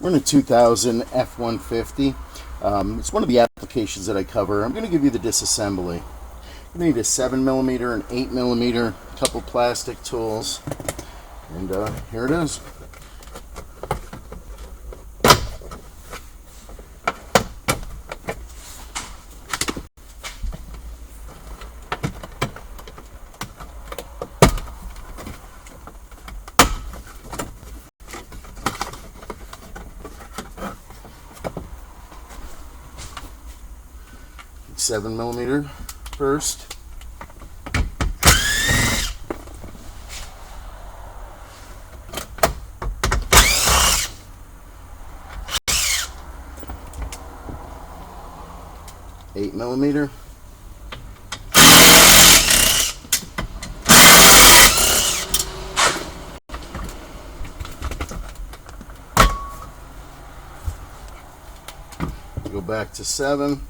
We're in a 2000 F150. It's one of the applications that I cover. I'm going to give you the disassembly. You need a 7mm and 8mm, a couple plastic tools, and here it is. Seven millimeter first. Eight millimeter. Go back to 7.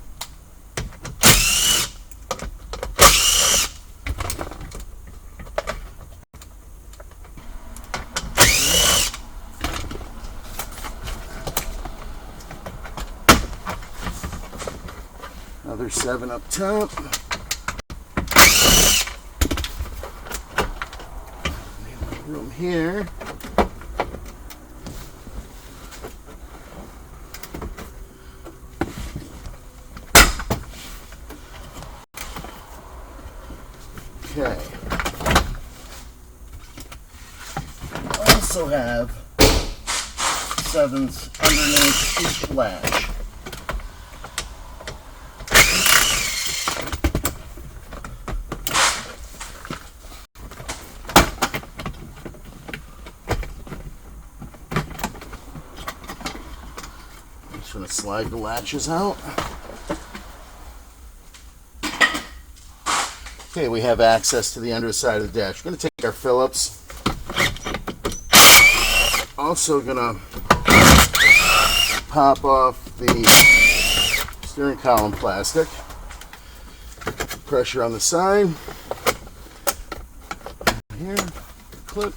Another 7 up top. Room here. Okay. Also have 7s underneath each latch. Just going to slide the latches out. Okay, we have access to the underside of the dash. We're going to take our Phillips. Also going to pop off the steering column plastic. Pressure on the side. Here, clip.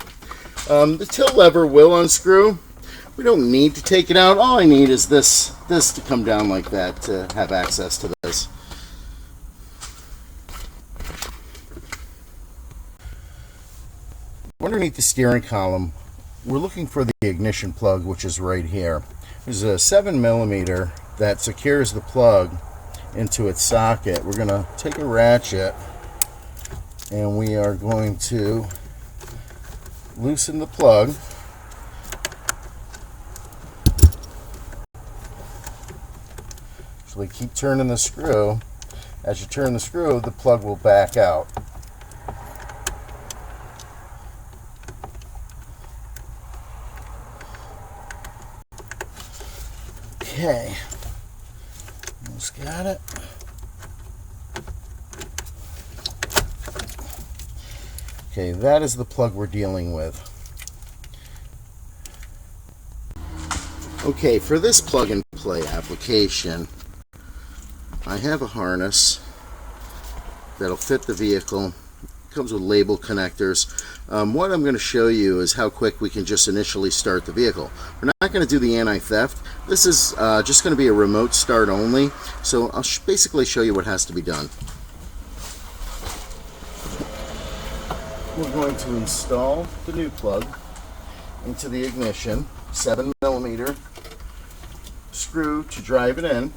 The tilt lever will unscrew. We don't need to take it out. All I need is this to come down like that to have access to this. Underneath the steering column, we're looking for the ignition plug, which is right here. There's a 7mm that secures the plug into its socket. We're going to take a ratchet and we are going to loosen the plug. So we keep turning the screw. As you turn the screw, the plug will back out. Okay, almost got it. Okay, that is the plug we're dealing with. Okay, for this plug and play application, I have a harness that'll fit the vehicle. It comes with label connectors. What I'm going to show you is how quick we can just initially start the vehicle. We're not going to do the anti-theft. This is just going to be a remote start only, so I'll basically show you what has to be done. We're going to install the new plug into the ignition, 7mm screw to drive it in.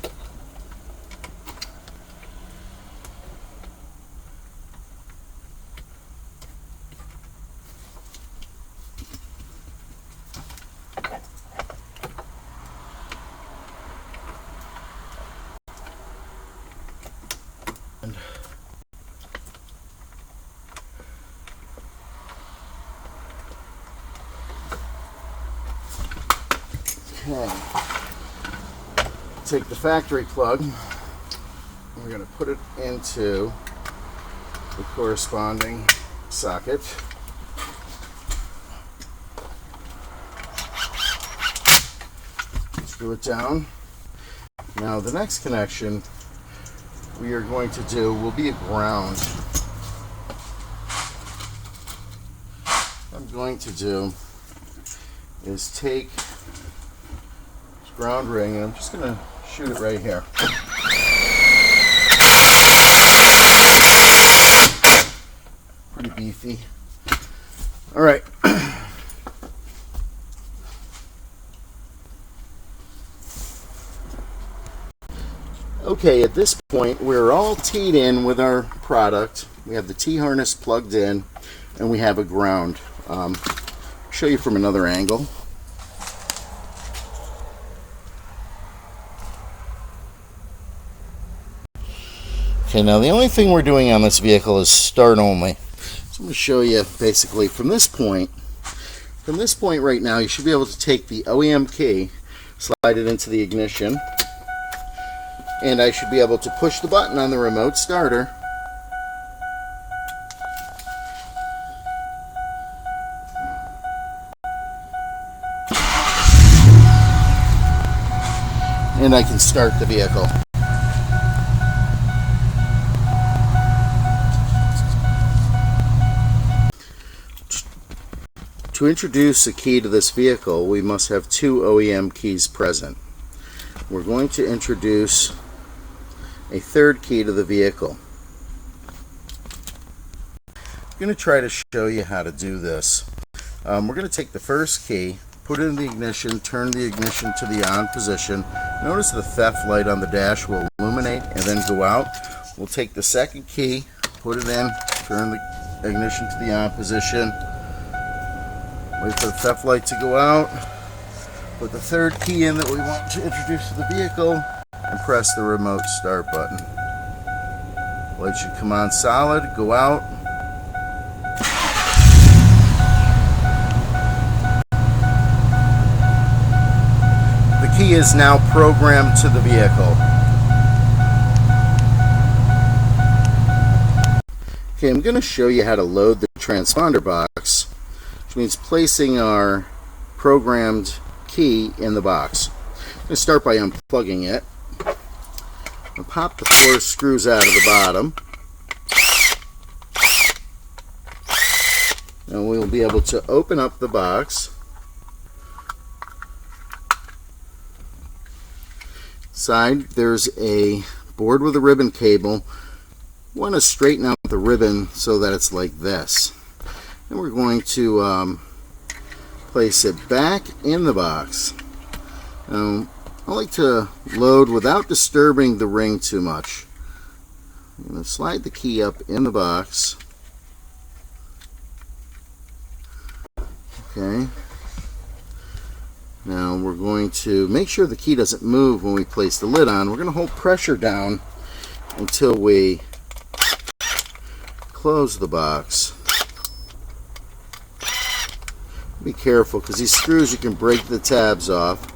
Okay. Take the factory plug. We're going to put it into the corresponding socket. Screw it down. Now the next connection we are going to do will be a ground. What I'm going to do is take ground ring, and I'm just going to shoot it right here. Pretty beefy. All right. Okay, at this point, we're all teed in with our product. We have the T-harness plugged in, and we have a ground. I'll show you from another angle. Okay, now the only thing we're doing on this vehicle is start only. So I'm going to show you basically from this point. From this point right now, you should be able to take the OEM key, slide it into the ignition, and I should be able to push the button on the remote starter. And I can start the vehicle. To introduce a key to this vehicle, we must have two OEM keys present. We're going to introduce a third key to the vehicle. I'm going to try to show you how to do this. We're going to take the first key, put it in the ignition, turn the ignition to the on position. Notice the theft light on the dash will illuminate and then go out. We'll take the second key, put it in, turn the ignition to the on position, wait for the theft light to go out, put the third key in that we want to introduce to the vehicle, and press the remote start button. Light should come on solid, go out. The key is now programmed to the vehicle. Okay, I'm going to show you how to load the transponder box, which means placing our programmed key in the box. I'm going to start by unplugging it. I'll pop the 4 screws out of the bottom, and we'll be able to open up the box. Inside there's a board with a ribbon cable. We want to straighten out the ribbon so that it's like this. And we're going to place it back in the box. I like to load without disturbing the ring too much. I'm going to slide the key up in the box. Okay. Now we're going to make sure the key doesn't move when we place the lid on. We're going to hold pressure down until we close the box. Be careful because these screws, you can break the tabs off.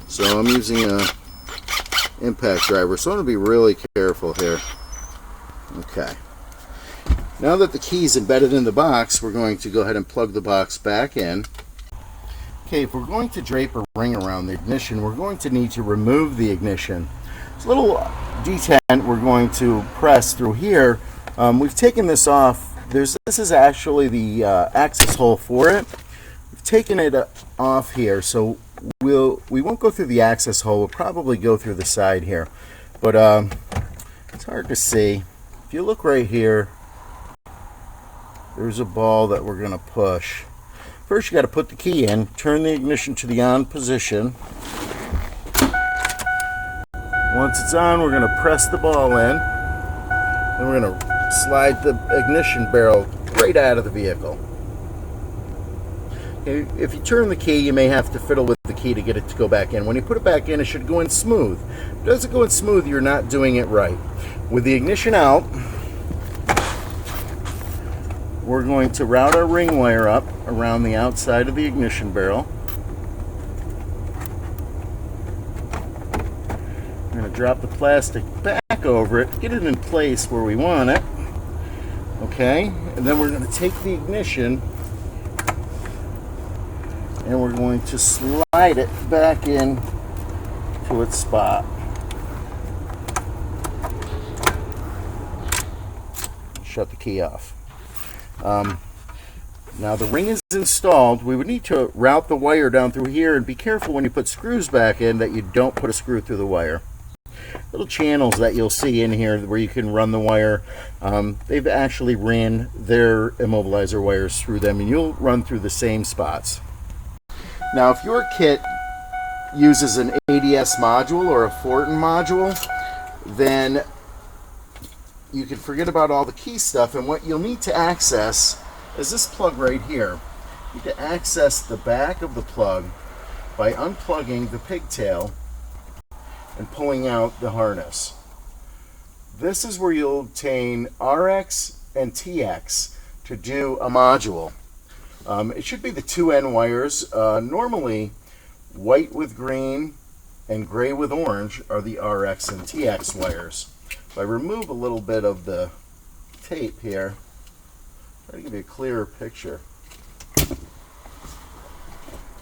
So I'm using a impact driver, so I'm going to be really careful here. Okay. Now that the key is embedded in the box, we're going to go ahead and plug the box back in. Okay, if we're going to drape a ring around the ignition, we're going to need to remove the ignition. This little detent we're going to press through here. We've taken this off. This is actually the access hole for it. We've taken it off here, so we won't go through the access hole. We'll probably go through the side here, but it's hard to see. If you look right here, there's a ball that we're going to push. First, you got to put the key in, turn the ignition to the on position. Once it's on, we're going to press the ball in, and we're going to slide the ignition barrel right out of the vehicle. If you turn the key, you may have to fiddle with the key to get it to go back in. When you put it back in, it should go in smooth. If it doesn't go in smooth, you're not doing it right. With the ignition out, we're going to route our ring wire up around the outside of the ignition barrel. We're going to drop the plastic back over it, get it in place where we want it. Okay, and then we're going to take the ignition and we're going to slide it back in to its spot. Shut the key off. Now the ring is installed. We would need to route the wire down through here, and be careful when you put screws back in that you don't put a screw through the wire. Little channels that you'll see in here where you can run the wire, they've actually ran their immobilizer wires through them, and you'll run through the same spots. Now if your kit uses an ADS module or a Fortin module, then you can forget about all the key stuff, and what you'll need to access is this plug right here. You need to access the back of the plug by unplugging the pigtail and pulling out the harness. This is where you'll obtain RX and TX to do a module. It should be the 2N wires. Normally, white with green and gray with orange are the RX and TX wires. If I remove a little bit of the tape here, try to give you a clearer picture.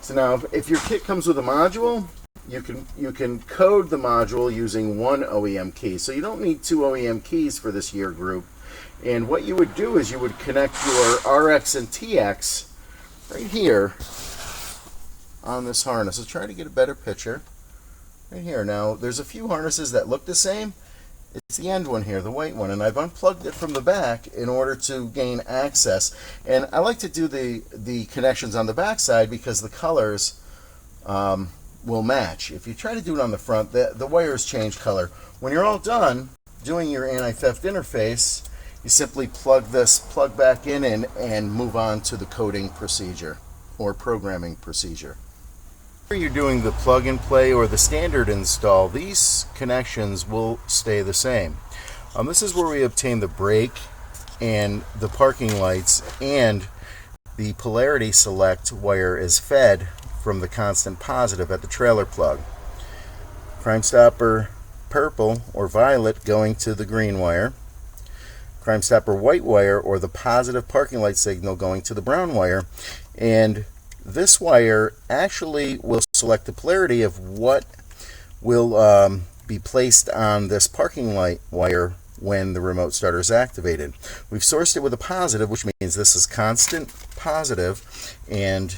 So now, if your kit comes with a module, you can code the module using one OEM key. So you don't need two OEM keys for this year group. And what you would do is you would connect your RX and TX right here on this harness. Let's try to get a better picture. Right here. Now, there's a few harnesses that look the same. It's the end one here, the white one, and I've unplugged it from the back in order to gain access. And I like to do the connections on the back side because the colors will match. If you try to do it on the front, the wires change color. When you're all done doing your anti-theft interface, you simply plug this plug back in and move on to the coding procedure or programming procedure. You're doing the plug and play or the standard install, these connections will stay the same. This is where we obtain the brake and the parking lights, and the polarity select wire is fed from the constant positive at the trailer plug. Crime Stopper purple or violet going to the green wire. Crime Stopper white wire or the positive parking light signal going to the brown wire. And this wire actually will select the polarity of what will be placed on this parking light wire when the remote starter is activated. We've sourced it with a positive, which means this is constant positive, and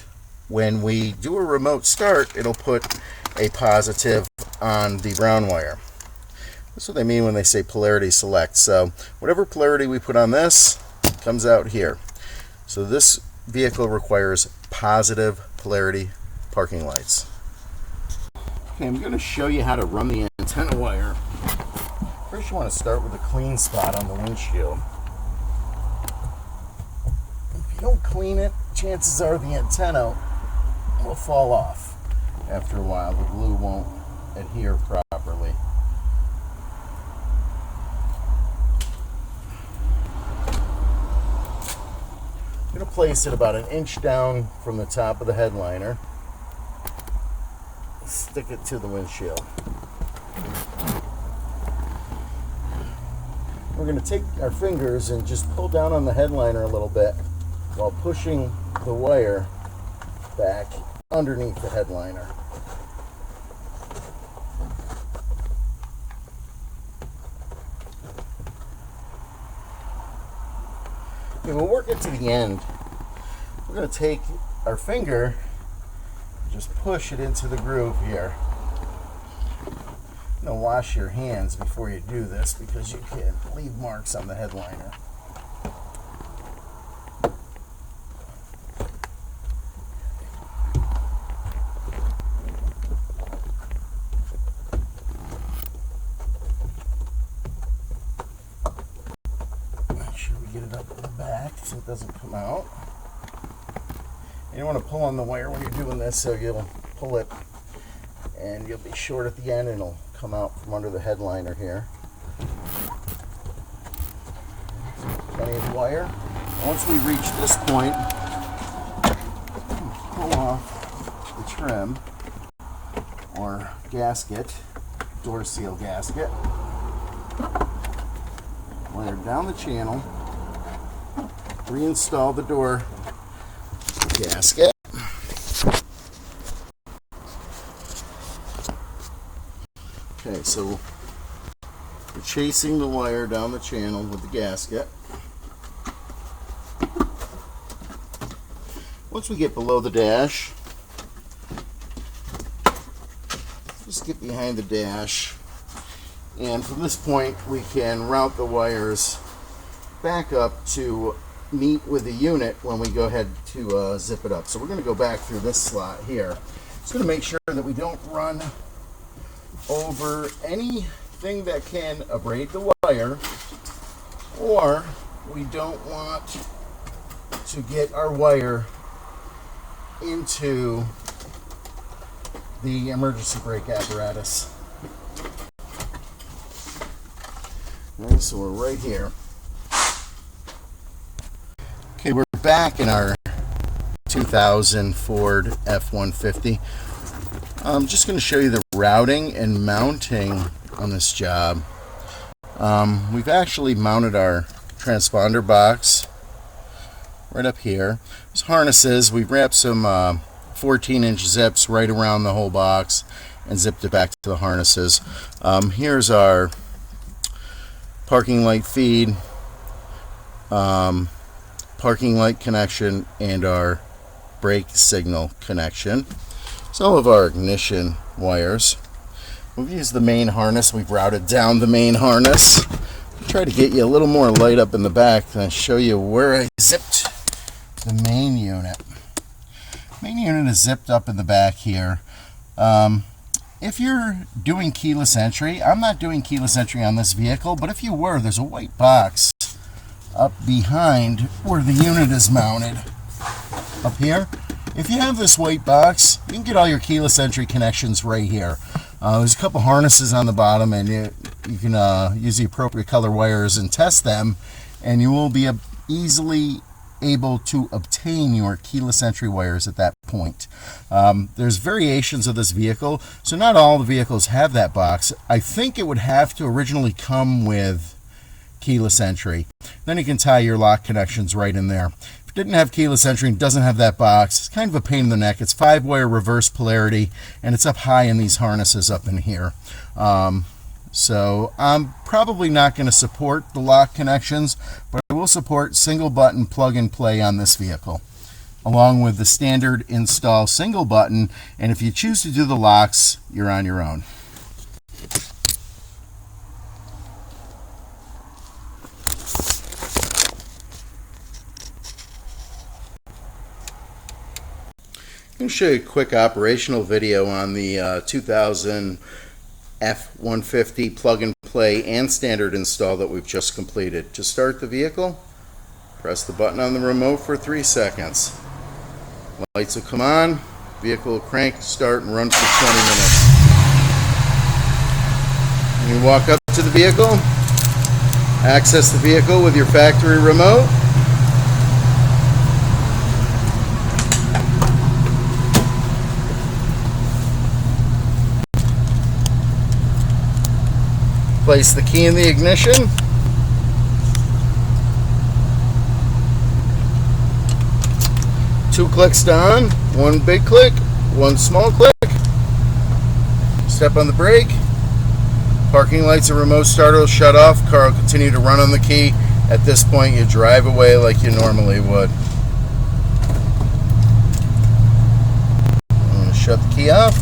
when we do a remote start, it'll put a positive on the brown wire. That's what they mean when they say polarity select. So whatever polarity we put on this comes out here. So this vehicle requires positive polarity parking lights. Okay, I'm going to show you how to run the antenna wire. First, you want to start with a clean spot on the windshield. If you don't clean it, chances are the antenna will fall off after a while. The glue won't adhere properly. I'm going to place it about an inch down from the top of the headliner. Stick it to the windshield. We're going to take our fingers and just pull down on the headliner a little bit while pushing the wire back underneath the headliner. Okay, we'll work it to the end. We're going to take our finger, just push it into the groove here. Now wash your hands before you do this because you can leave marks on the headliner. Make sure we get it up to the back so it doesn't come out. You don't want to pull on the wire when you're doing this, so you'll pull it and you'll be short at the end and it'll come out from under the headliner here. Plenty of wire. Once we reach this point, pull off the trim or gasket, door seal gasket. Wire down the channel, reinstall the door gasket. Okay, so we're chasing the wire down the channel with the gasket. Once we get below the dash, just get behind the dash, and from this point we can route the wires back up to meet with the unit when we go ahead to zip it up. So we're going to go back through this slot here. Just going to make sure that we don't run over anything that can abrade the wire, or we don't want to get our wire into the emergency brake apparatus. Okay, so we're right here. Okay, we're back in our 2000 Ford F-150. I'm just going to show you the routing and mounting on this job. We've actually mounted our transponder box right up here. There's harnesses. We've wrapped some 14-inch zips right around the whole box and zipped it back to the harnesses. Here's our parking light feed, parking light connection, and our brake signal connection. So all of our ignition wires. We've used the main harness. We've routed down the main harness. Try to get you a little more light up in the back and show you where I zipped the main unit. Main unit is zipped up in the back here. If you're doing keyless entry, I'm not doing keyless entry on this vehicle, but if you were, there's a white box up behind where the unit is mounted. Up here. If you have this white box, you can get all your keyless entry connections right here. There's a couple harnesses on the bottom, and you can use the appropriate color wires and test them, and you will be easily able to obtain your keyless entry wires at that point. There's variations of this vehicle, so not all the vehicles have that box. I think it would have to originally come with keyless entry. Then you can tie your lock connections right in there. If it didn't have keyless entry and doesn't have that box, it's kind of a pain in the neck. It's 5-wire reverse polarity, and it's up high in these harnesses up in here. So I'm probably not going to support the lock connections, but I will support single button plug and play on this vehicle, along with the standard install single button. And if you choose to do the locks, you're on your own. I'm going to show you a quick operational video on the 2000 F-150 plug and play and standard install that we've just completed. To start the vehicle, press the button on the remote for 3 seconds. Lights will come on, vehicle will crank, start, and run for 20 minutes. You walk up to the vehicle, access the vehicle with your factory remote. Place the key in the ignition. Two clicks to on, one big click, one small click. Step on the brake. Parking lights and remote starter will shut off. Car will continue to run on the key. At this point, you drive away like you normally would. I'm going to shut the key off.